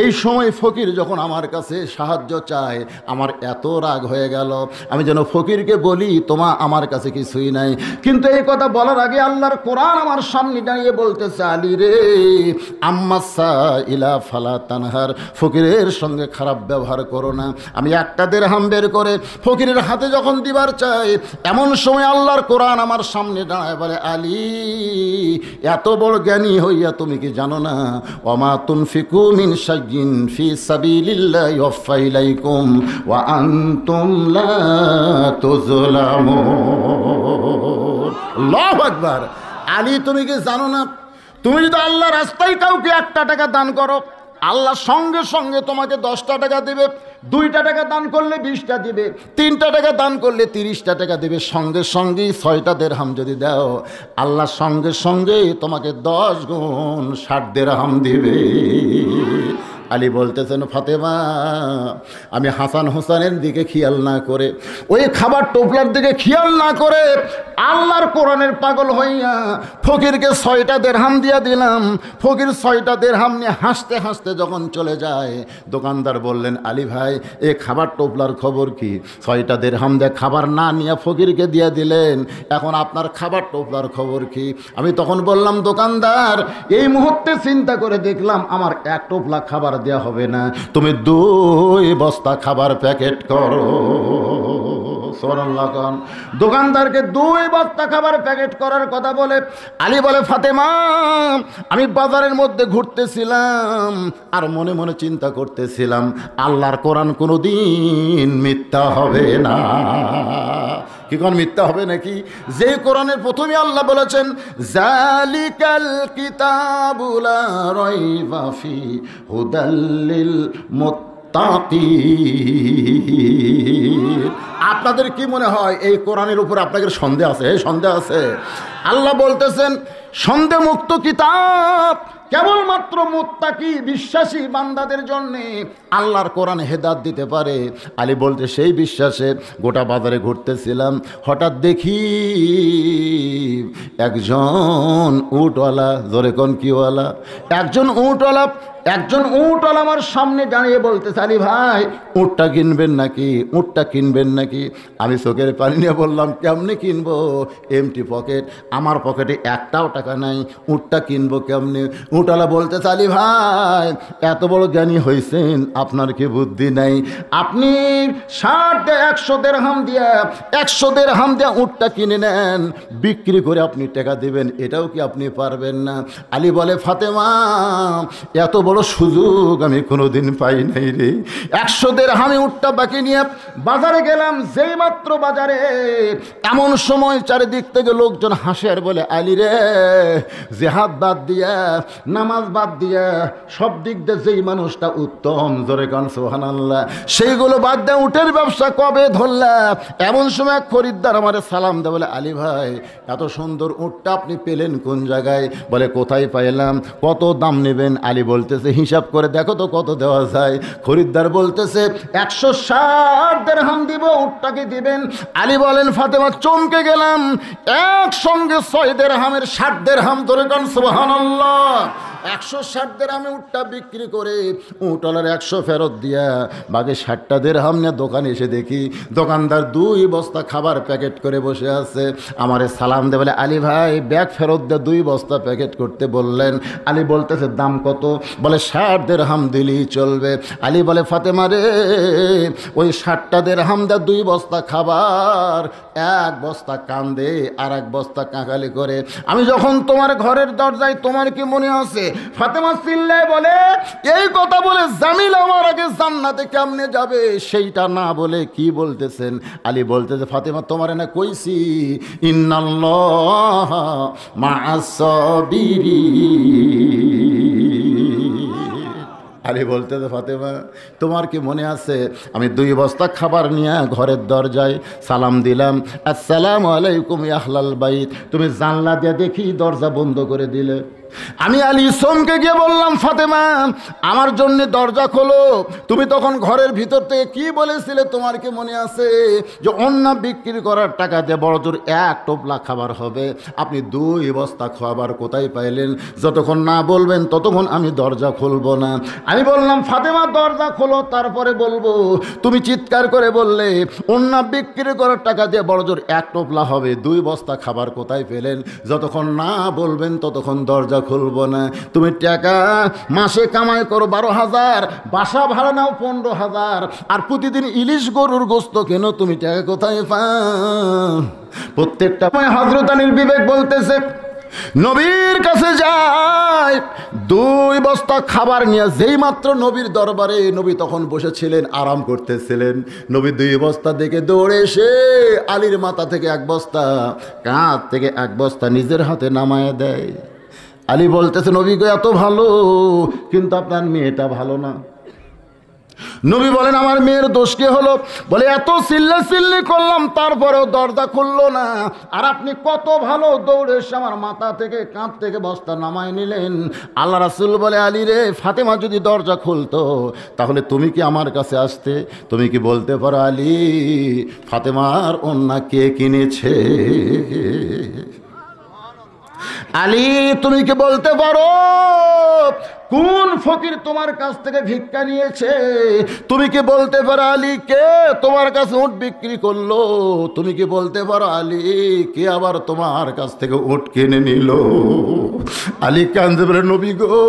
এই সময় ফকির যখন আমার কাছে সাহায্য চায় আমার এত রাগ হয়ে গেল, আমি যেন ফকিরকে বলি তোমা আমার কাছে কিছুই নাই। কিন্তু এই কথা বলার আগে আল্লাহর কোরআন আমার সামনে দাঁড়িয়ে বলতেছে আলী রে আম্মাসা ইলা ফালা তানহার, ফকিরের সঙ্গে খারাপ ব্যবহার করো না। আমি একটা দিরহাম বের করে ফকিরের হাতে যখন দিবার চাই, এমন সময় আল্লাহর কোরআন আমার সামনে দাঁড়ায় বলে আলী এত বড় জ্ঞানী হইয়া তুমি কি জানো না ওমা তুনফিকু মিন শাইইন ফি সাবিলিল্লাহি ইউফা ইলাইকুম ওয়া আনতুম লা তুযলামুন। আল্লাহু আকবার। আলী তুমি কি জানো না তুমি যদি আল্লাহর রাস্তায় কাউকে 1টা টাকা দান করো, আল্লাহ সঙ্গে সঙ্গে তোমাকে 10টা টাকা দেবে, 2টা টাকা দান করলে 20টা দিবে, 3টা টাকা দান করলে 30টা টাকা দেবে, সঙ্গে সঙ্গেই 6টা দিরহাম যদি দাও আল্লাহ সঙ্গে সঙ্গে তোমাকে 10 গুণ 60 দিরহাম দিবে। আলী বলতেছেন ফাতেমা আমি হাসান হোসেনের দিকে খেয়াল না করে, ওই খাবার টোপলার দিকে খেয়াল না করে আল্লাহর কোরআনের পাগল হইয়া ফকিরকে 6টা দিরহাম দিয়া দিলাম। ফকির 6টা দিরহাম নিয়ে হাসতে হাসতে যখন চলে যায়, দোকানদার বললেন আলী ভাই এই খাবার টোপলার খবর কি? 6টা দিরহাম দিয়ে খাবার না নিয়ে ফকিরকে দিয়ে দিলেন, এখন আপনার খাবার টোপলার খবর কি? আমি তখন বললাম দোকানদার এই মুহূর্তে চিন্তা করে দেখলাম আমার 1 টোপলা খাবার দেওয়া হবে না, তুমি 2 বস্তা খাবার প্যাকেট করো। সুবহানাল্লাহ। দোকানদারকে 2 বস্তা খাবার প্যাকেট করার কথা বলে আলী বলে ফাতেমা আমি বাজারের মধ্যে ঘুরতেছিলাম আর মনে মনে চিন্তা করতেছিলাম আল্লাহর কোরআন কোনোদিন মিথ্যা হবে না। কি কোন মিথ্যা হবে নাকি? যে কোরআনের প্রথমে আল্লাহ বলেছেন জালিকাল কিতাবু লা রাইবা ফি হুদাল লিল মুত্তাকিন। আপনাদের কি মনে হয় এই কোরআনের উপর আপনাদের সন্দেহ আছে? সন্দেহ আছে? আল্লাহ বলতেছেন সন্দেহ মুক্ত কিতাব কেবলমাত্র মুত্তাকি বিশ্বাসী বান্দাদের জন্য আল্লাহর কোরআন হেদায়েত দিতে পারে। আলী বলতে সেই বিশ্বাসে গোটা বাজারে ঘুরতেছিলাম, হঠাৎ দেখি একজন উটওয়ালা, জোরে কোন কিওয়ালা, একজন উটওয়ালা আমার সামনে দাঁড়িয়ে বলতেছে, আলী ভাই উটটা কিনবেন নাকি, উটটা কিনবেন নাকি? আমি চোখের পানি নিয়ে বললাম, কেমনে কিনবো, এমটি পকেট, আমার পকেটে একটাও টাকা নাই, উটটা কিনবো কেমনে? উটওয়ালা বলতেছে, আলী ভাই এত বড় জ্ঞানী হয়েছেন, আপনার কি বুদ্ধি নাই? আপনি 100 দিরহাম দিয়া উটটা কিনে নেন, বিক্রি করে আপনি টাকা দেবেন, এটাও কি আপনি পারবেন না? আলী বলে, ফাতেমা এত বড় সুযোগ আমি কোনোদিন পাই নাই রে। 100 দিরহামে উটটা বাকি নিয়ে বাজারে গেলাম। যেই মাত্র বাজারে, এমন সময় চারিদিক থেকে লোকজন হাসে আর বলে, আলী রে জিহাদ বাদ দিয়া, নামাজ বাদ দিয়া, সব দিক দিয়ে যেই মানুষটা উত্তম, জোরে কান সুবহানাল্লাহ, সেইগুলো বাদ দিয়ে উটের ব্যবসা কবে ধরলা? এমন সময় এক খরিদ্দার আমার সালাম দেয়, বলে, আলী ভাই এত সুন্দর উটটা আপনি পেলেন কোন জায়গায়? বলে, কোথায় পাইলাম, কত দাম নেবেন? আলী বলতেছে, হিসাব করে দেখো তো কত দেওয়া যায়। খরিদ্দার বলতেছে, 160 দিরহাম দিব, উটটাকে দিবেন? আলী বলেন, ফাতেমা চমকে গেলাম, একসঙ্গে 6 দিরহামের 60 দিরহাম, ধরে কান সুবহানাল্লাহ। 160 দিরহামে উটটা বিক্রি করে উটওয়ালার 100 ফেরত দিয়া বাকি 60টা দিরহাম নিয়ে দোকানে এসে দেখি দোকানদার 2 বস্তা খাবার প্যাকেট করে বসে আছে। আমারে সালাম দে, বলে, আলী ভাই ব্যাগ ফেরত দিয়ে 2 বস্তা প্যাকেট করতে বললেন। আলী বলতেছে, দাম কত? বলে, 60 দিরহাম দিলেই চলবে। আলী বলে, ফাতেমা রে ওই 60টা দিরহাম দিয়ে 2 বস্তা খাবার, 1 বস্তা কান্দে আর 1 বস্তা কাঁকালি করে। আমি যখন তোমার ঘরের দরজায়, তোমার কি মনে আছে? ফাতেমা চিল্লায় বলে, এই কথা বলে জামিল আমার আগে জান্নাতে কেমনে যাবে সেইটা না বলে কি বলতেছেন? আলী বলতেছে, ফাতেমা তোমার না কইছি, ইন্নাল্লাহ মা'আস সাবিরিন। আলী বলতেছে, ফাতেমা তোমার কি মনে আছে আমি 2 বস্তা খাবার নিয়ে ঘরের দরজায় সালাম দিলাম, আসসালামু আলাইকুম ইয়া আহলাল বাইত, তুমি জানলা দিয়ে দেখি দরজা বন্ধ করে দিলে। আমি আলী চমকে গিয়ে বললাম, ফাতেমা আমার জন্য দরজা খোলো। তুমি তখন ঘরের ভিতর থেকে কি বলেছিলে, তোমার কি মনে আছে? যে অন্য বিক্রি করার টাকা দিয়ে বড়জোর 1 টোপলা খাবার হবে, আপনি 2 বস্তা খাবার কোথায় পাইলেন? যতক্ষণ না বলবেন ততক্ষণ আমি দরজা খুলবো না। আমি বললাম, ফাতেমা দরজা খোলো, তারপরে বলবো। তুমি চিৎকার করে বললে, অন্য বিক্রি করার টাকা দিয়ে বড়জোর 1 টোপলা হবে, 2 বস্তা খাবার কোথায় পেলেন? যতক্ষণ না বলবেন ততক্ষণ দরজা খুলবো না। তুমি টাকা মাসে কামাই করো 12,000, বাসা ভাড়া নাও 15,000, আর প্রতিদিন ইলিশ গরুর গোস্ত কেন, তুমি টাকা কোথায় পাও? প্রত্যেকটা হযরত আলীর বিবেক বলতেছে, নবীর কাছে যায় 2 বস্তা খাবার নিয়ে, যেই মাত্র নবীর দরবারে, নবী তখন বসেছিলেন আরাম করতেছিলেন, নবী 2 বস্তা দেখে দৌড়ে এসে আলীর মাথা থেকে 1 বস্তা, কাঁধ থেকে 1 বস্তা নিজের হাতে নামায় দেয়। আলী বলতেছে, নবী গো এত ভালো, কিন্তু আপনার মেয়েটা ভালো না। নবী বলেন, আমার মেয়ের দোষ কি হলো? বলে, এত চিল্লি করলাম তারপরেও দরজা খুললো না, আর আপনি কত ভালো, দৌড়ে এসে আমার মাথা থেকে, কাঁধ থেকে বস্তা নামায় নিলেন। আল্লাহ রাসূল বলে, আলী রে ফাতেমা যদি দরজা খুলতো তাহলে তুমি কি আমার কাছে আসতে? তুমি কি বলতে পারো আলী ফাতেমার ওন্না কে কিনেছে? আলী তুমি কি বলতে পারো কোন ফকির তোমার কাছ থেকে ভিক্ষা নিয়েছে? তুমি কি বলতে পারো আলী কে তোমার কাছে উট বিক্রি করলো? তুমি কি বলতে পারো আলী কে আবার তোমার কাছ থেকে উট কিনে নিল? আলী কান্দে বলে, নবী গো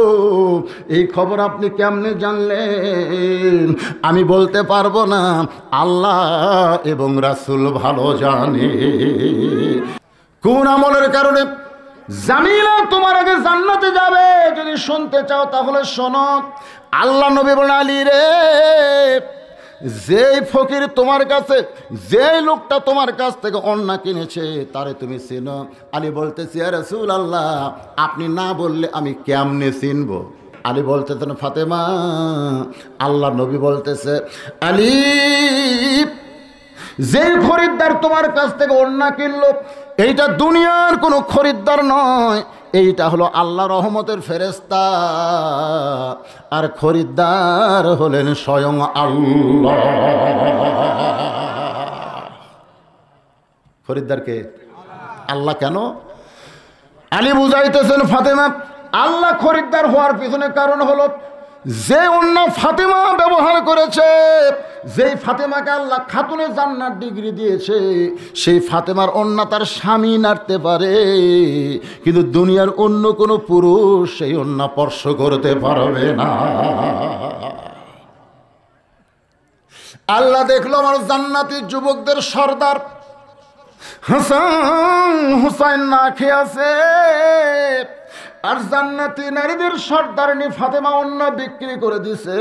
এই খবর আপনি কেমনে জানলেন? আমি বলতে পারবো না, আল্লাহ এবং রাসূল ভালো জানে। কোন আমলের কারণে জামিলা তোমার আগে জান্নাতে যাবে যদি শুনতে চাও তাহলে শোনো। আল্লাহ নবী বলেন, আলী রে যেই ফকির তোমার কাছে, যেই লোকটা তোমার কাছ থেকে অন্না কিনেছে তারে তুমি চিনো? আলী বলতেছে, ইয়া রাসূলুল্লাহ আপনি না বললে আমি কেমনে চিনবো? আলী বলতেছেন, ফাতেমা আল্লাহ নবী বলতেছে, আলী যেই খরিদ্দার তোমার কাছ থেকে ওড়না কিনলো এইটা দুনিয়ার কোনো খরিদ্দার নয়, এইটা হলো আল্লাহ রহমতের ফেরেশতা, আর খরিদ্দার হলেন স্বয়ং আল্লাহ। খরিদ্দারকে আল্লাহ। কেন? আলী বুঝাইতেছেন ফাতেমা, আল্লাহ খরিদ্দার হওয়ার পিছনে কারণ হলো যে ওন্না ফাতেমা ব্যবহার করেছে, যেই ফাতেমাকে আল্লাহ খাতুনে জান্নাত ডিগ্রি দিয়েছে, সেই ফাতেমার ওন্না তার স্বামী নাড়তে পারে, কিন্তু দুনিয়ার অন্য কোনো পুরুষ সেই ওন্না স্পর্শ করতে পারবে না। আল্লাহ দেখলো আমার জান্নাতি যুবকদের সর্দার হাসান হুসাইন না খেয়ে আছে, আর জান্নাতি নারীদের সর্দারিনী ফাতেমা অন্য বিক্রি করে দিছে।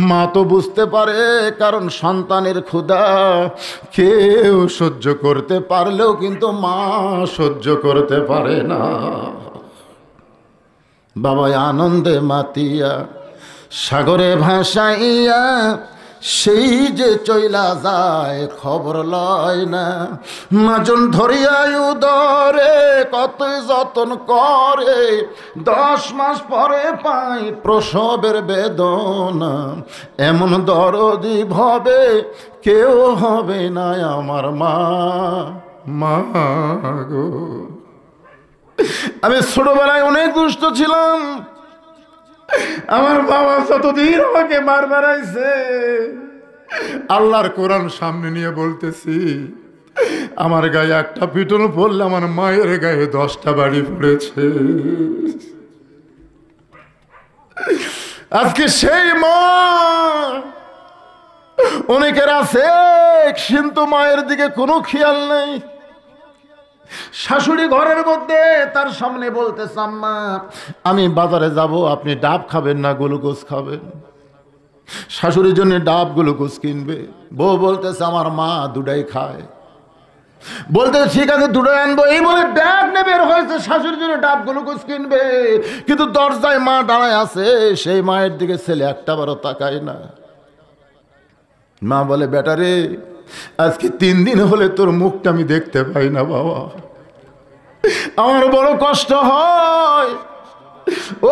মা তো বুঝতে পারে, কারণ সন্তানের ক্ষুধা কেউ সহ্য করতে পারলেও কিন্তু মা সহ্য করতে পারে না। বাবা আনন্দে মাতিয়া সাগরে ভাসাইয়া সেই যে চইলা যায় খবর লয় না। মাজন ধরিয়াই উদরে কত যতন করে, 10 মাস পরে পাই প্রসবের বেদনা। এমন দরদি ভবে কেউ হবে না আমার মা। মা গো, আমি ছোটবেলায় অনেক দুষ্ট ছিলাম। আমার বাবা যতদিন আমাকে মার মারাইছে, আল্লাহর কোরআন সামনে নিয়ে বলতেছি, আমার গায়ে একটা পিটন পড়লে আমার মায়ের গায়ে 10টা বাড়ি পড়েছে। আজকে সেই মা অনেকের আছে, কিন্তু মায়ের দিকে কোনো খেয়াল নেই। শাশুড়ি ঘরের মধ্যে তার সামনে বলতেছে, আম্মা আমি বাজারে যাব, আপনি ডাব খাবেন না গ্লুকোজ খাবেন? শাশুড়ির জন্য ডাব গ্লুকোজ কিনবে, বউ বলতেছে আমার মা দুটাই খায়। বলতে ঠিক আছে দুটাই আনবো, এই বলে ব্যাগ নিয়ে বের হয়েছে শাশুড়ির জন্য ডাব গ্লুকোজ কিনবে, কিন্তু দরজায় মা দাঁড়ায় আছে, সেই মায়ের দিকে ছেলে একটাবারও তাকায় না। মা বলে, বেটা রে আজকে 3 দিন হলে তোর মুখটা আমি দেখতে পাই না বাবা, আমার বড় কষ্ট হয়।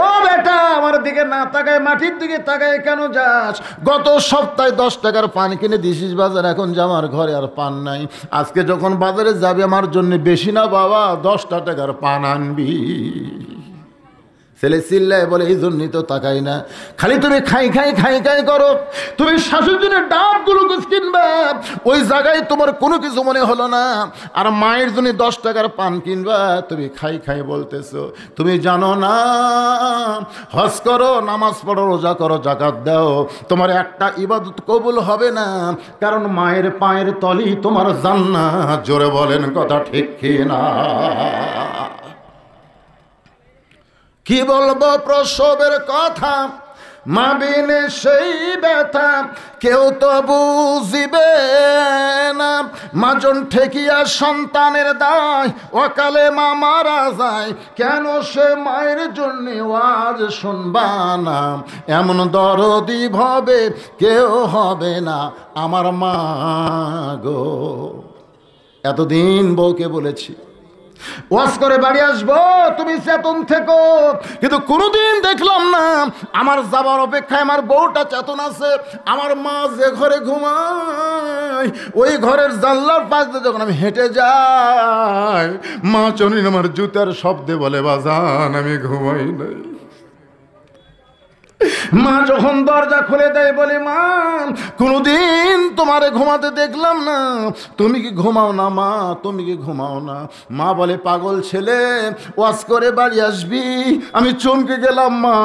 ও বেটা, আমার দিকে না তাকায় মাটির দিকে তাকায় কেন যাস? গত সপ্তাহে 10 টাকার পান কিনে দিছিস বাজার, এখন যে আমার ঘরে আর পান নাই। আজকে যখন বাজারে যাবি আমার জন্য বেশি না বাবা 10টা টাকার পান আনবি। ছেলে চিল্লায় বলে, এই জন্যই তো তাকাই না, খালি তুমি খাই খাই খাই খাই করো। তুমি শাশুড়ির জন্য ডাব গ্লুকোজ কিনবা, ওই জায়গায় তোমার কোনো কিছু মনে হলো না, আর মায়ের জন্য 10 টাকার পান কিনবা, তুমি খাই খাই বলতেছো। তুমি জানো না, হজ করো, নামাজ পড়ো, রোজা করো, যাকাত দাও, তোমার একটা ইবাদত কবুল হবে না, কারণ মায়ের পায়ের তলি তোমার জান্নাত। জোরে বলেন কথা ঠিক কি না? কি বলবো প্রসবের কথা, মা বিনে সেই ব্যথা কেউ তো বুঝিবে না। মাজন ঠেকিয়া সন্তানের দায়, অকালে মা মারা যায়, কেন সে মায়ের জন্য আজ শুনবা না? এমন দরদি ভবে কেউ হবে না আমার মা গো। এতদিন বউকে বলেছি ওয়াজ করে বাড়ি আসবো, তুমি চেতন থেকো, কিন্তু কোনোদিন দেখলাম না আমার যাবার অপেক্ষায় আমার বউটা চেতন আছে। আমার মা যে ঘরে ঘুমায়, ওই ঘরের জানলার পাশ দিয়ে যখন আমি হেঁটে যাই, মা চনিন আমার জুতার শব্দে বলে, বাজান আমি ঘুমাই নাই। মা যখন দরজা খুলে দেয় বলে, মা কোনোদিন তোমারে ঘুমাতে দেখলাম না, তুমি কি ঘুমাও না মা, তুমি কি ঘুমাও না? মা বলে, পাগল ছেলে, ওয়াজ করে বাড়ি আসবি। আমি চমকে গেলাম, মা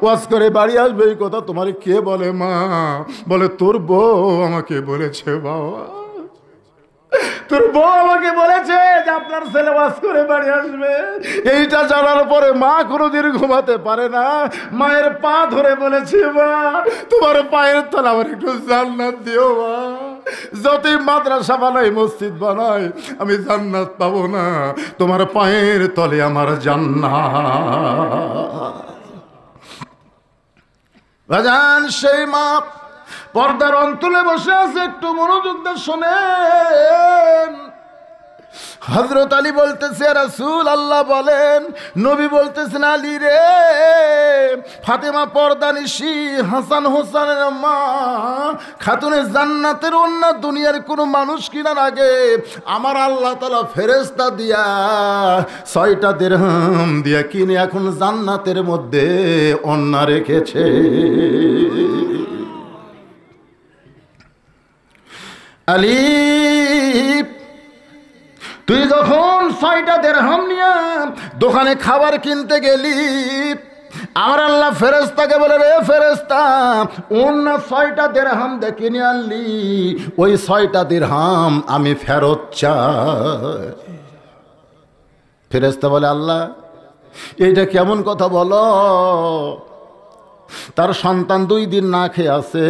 ওয়াজ করে বাড়ি আসবে এই কথা তোমারে কে বলে? মা বলে, তোর বউ আমাকে বলেছে বাবা, তোর বউ আমাকে বলেছে যে আপনার ছেলে ওয়াজ করে বাড়ি আসবে। এইটা জানার পরে মা কোনোদিন ঘুমাতে পারে না। মায়ের পা ধরে বলেছে, মা তোমার পায়ের তলে আমার একটু জান্নাত দিও মা। যতই মাদ্রাসা বানাই, মসজিদ বানাই, আমি জান্নাত পাবো না, তোমার পায়ের তলে আমার জান্নাত। বাজান সেই মা পর্দার অন্তলে বসে আছে, একটু মনোযোগ দিয়ে শোনেন। হযরত আলী বলতেছে, রাসূল আল্লাহ বলেন। নবী বলতেছেন, আলী রে, ফাতেমা পর্দানিশী, হাসান হোসেনের মা, খাতুনে জান্নাতের অন্য দুনিয়ার কোনো মানুষ কিনার আগে আমার আল্লাহ তাআলা ফেরেশতা দিয়া 6টা দিরহাম দিয়া কিনে এখন জান্নাতের মধ্যে অন্না রেখেছে। আলী, তুই যখন 6টা দিরহাম নিয়ে দোকানে খাবার কিনতে গেলি, আমার আল্লাহ ফেরেশতাকে বলে, রে ফেরেশতা, অন্য 6টা দিরহাম দেখে নিয়ে আনলি, ওই 6টা দিরহাম আমি ফেরত চাই। ফেরেশতা বলে, আল্লাহ এইটা কেমন কথা বলো? তার সন্তান 2 দিন না খেয়ে আছে,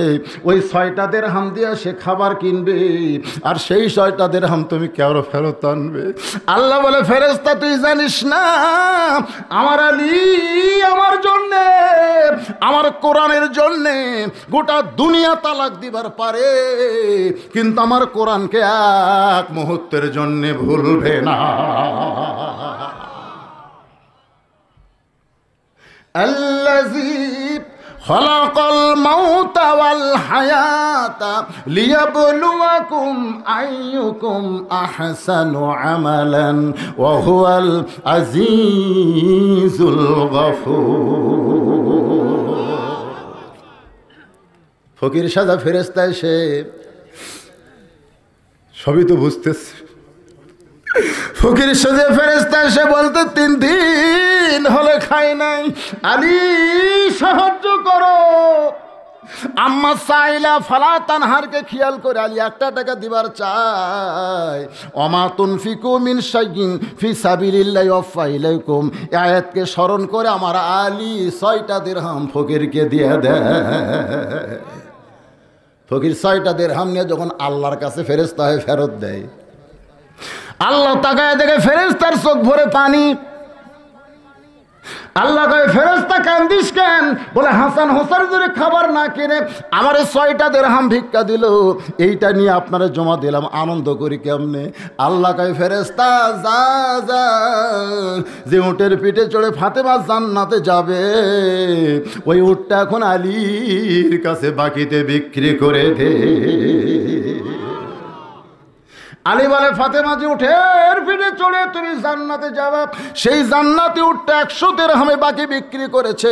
ওই 6টা দিরহাম দিয়ে সে খাবার কিনবে, আর সেই 6টা দিরহাম তুমি কেন ফেরত আনবে? আল্লাহ বলে, ফেরেশতা তুই জানিস না, আমার আলী আমার জন্যে, আমার কোরআনের জন্যে গোটা দুনিয়া তালাক দিবার পারে, কিন্তু আমার কোরআনকে এক মুহূর্তের জন্যে ভুলবে না। আল্লাযী খলাকাল মাউতা ওয়াল হায়াতা লিয়াবলুয়াকুম আইয়ুকুম আহসানু আমালান ওয়া হুয়াল আজিজুল গফুর। ফকির সাজা ফেরেশতা এসে, সবই তো বুঝতেছে, ফকির সাজা ফেরেশতা এসে বলতে, 3 দিন হলে খাই নাই, আলী সাহায্য করো। আম্মা সাইলা ফালা তানহারকে খেয়াল করে আলী 1 টাকা দিবার চাই। ওমা তুনফিকু মিন শাইইন ফি সাবিলিল্লাহি ওয়াফা ইলাইকুম, এই আয়াতকে স্মরণ করে আমার আলী 6টা দিরহাম ফকিরকে দিয়ে দেয়। ফকির 6টা দিরহাম নিয়ে যখন আল্লাহর কাছে ফেরেশতা হয়ে ফেরত দেয়, আল্লাহ তাকায় দেখে ফেরেশতার চোখ ভরে পানি। আল্লাহ কয়, ফেরেশতা কান্দিস কেন? বলে, হাসান হোসেন যদি খাবার না কিনে আমারে 6টা দিরহাম ভিক্ষা দিল, এইটা নিয়ে আপনারা জমা দিলাম, আনন্দ করি কেমনে? আল্লাহ কয়, ফেরেশতা যা যা, যে উটের পিঠে চড়ে ফাতেমা জান্নাতে যাবে, ওই উটটা এখন আলীর কাছে বাকিতে বিক্রি করে দে। আলী বলে, ফাতেমা যে উঠের পিঠে চড়ে তুমি জান্নাতে যাবে, সেই জান্নাতি উটটা 100 দিরহামে বাকি বিক্রি করেছে।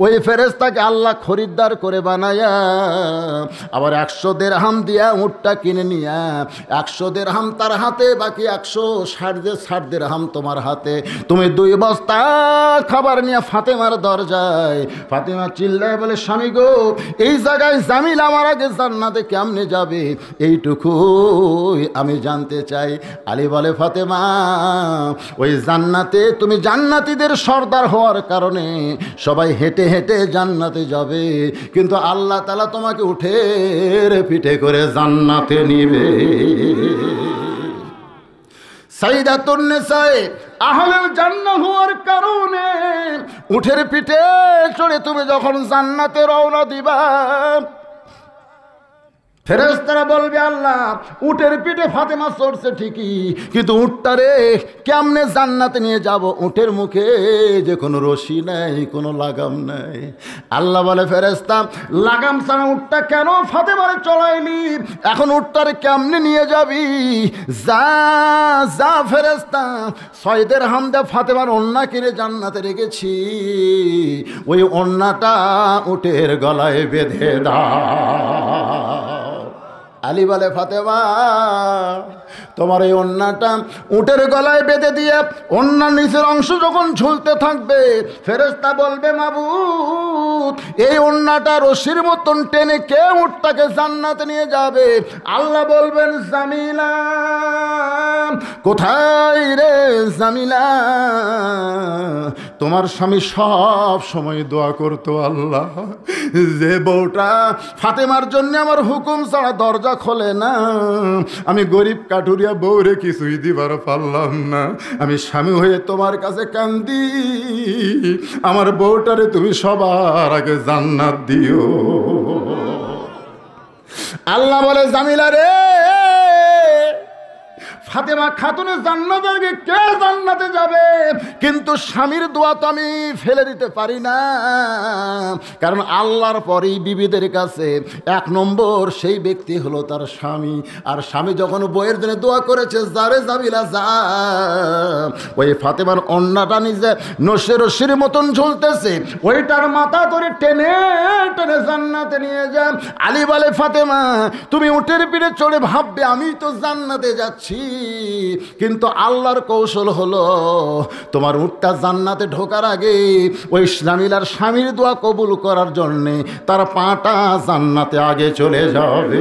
ওই ফেরেশতাকে আল্লাহ খরিদ্দার করে বানায়া আবার 100 দিরহাম দিয়া উটটা কিনে নিয়া 100 দিরহাম তার হাতে, বাকি 160 দিরহাম তোমার হাতে। তুমি 2 বস্তা খাবার নিয়ে ফাতেমার দরজায়। ফাতেমা চিল্লায় বলে, স্বামী গো, এই জায়গায় জামিল আমার আগে জান্নাতে কেমনে যাবে, এইটুকুই আমি জানতে চাই। আলী বলে, ফাতেমা, ওই জান্নাতে তুমি জান্নাতীদের সর্দার হওয়ার কারণে সবাই হেঁটে হেঁটে জান্নাতে যাবে, কিন্তু আল্লাহ তাআলা তোমাকে উঠের পিঠে করে জান্নাতে নিবে। সাইয়্যিদাতুন নিসায়ে আহলুল জান্নাহ হওয়ার কারণে উঠের পিঠে চড়ে তুমি যখন জান্নাতে রওনা দিবা, ফেরেশতারা বলবে, আল্লাহ উটের পিঠে ফাতেমা চড়ছে ঠিকই, কিন্তু উটটারে কেমনে জান্নাতে নিয়ে যাব? উটের মুখে যে কোনো রশি নাই, কোনো লাগাম নাই। আল্লাহ বলে, ফেরেশতা, লাগাম ছাড়া উটটা কেন ফাতেমারে চড়াইলি? এখন উটটারে কেমনে নিয়ে যাবি? যা যা ফেরেশতা, 6 দিরহাম দিয়ে ফাতেমার ওন্না কিনে জান্নাতে রেখেছি, ওই ওন্নাটা উটের গলায় বেঁধে দাও। আলী বলে, ফাতেমা, তোমার এই ওন্নাটা উটের গলায় বেঁধে দিয়ে ওন্নার নিচের অংশ যখন ঝুলতে থাকবে, ফেরেশতা বলবে, মাবুদ, এই ওন্নাটা রশির মতন টেনে কে উটটাকে জান্নাতে নিয়ে যাবে? আল্লাহ বলবেন, জামিলা, কোথায় রে জামিলা? তোমার স্বামী সব সময় দোয়া করতো, আল্লাহ, যে বউটা ফাতেমার জন্য আমার হুকুম ছাড়া দরজা খোলে না, আমি গরিব কাঠুরিয়া বউরে কিছুই দিবার পারলাম না, আমি স্বামী হয়ে তোমার কাছে কান্দি, আমার বউটারে তুমি সবার আগে জান্নাত দিও। আল্লাহ বলে, জামিলা রে, ফাতেমা খাতুনের জান্নাতে আগে কে জান্নাতে যাবে, কিন্তু স্বামীর দোয়া তো আমি ফেলে দিতে পারি না, কারণ আল্লাহর পরেই বিবিদের কাছে 1 নম্বর সেই ব্যক্তি হলো তার স্বামী। আর স্বামী যখন বইয়ের জন্য দোয়া করেছে, যারে যাবিলা যা, ওই ফাতেমার অন্যটা নিজে নসে রশির মতন ঝুলতেছে, ওইটার মাথা ধরে টেনে টেনে জান্নাতে নিয়ে যায়। আলী বলে, ফাতেমা তুমি উটের পিঠে চড়ে ভাববে আমি তো জান্নাতে যাচ্ছি, কিন্তু আল্লাহর কৌশল হলো তোমার উটটা জান্নাতে ঢোকার আগে ওই জামিলার স্বামীর দোয়া কবুল করার জন্যে তার পাটা জান্নাতে আগে চলে যাবে।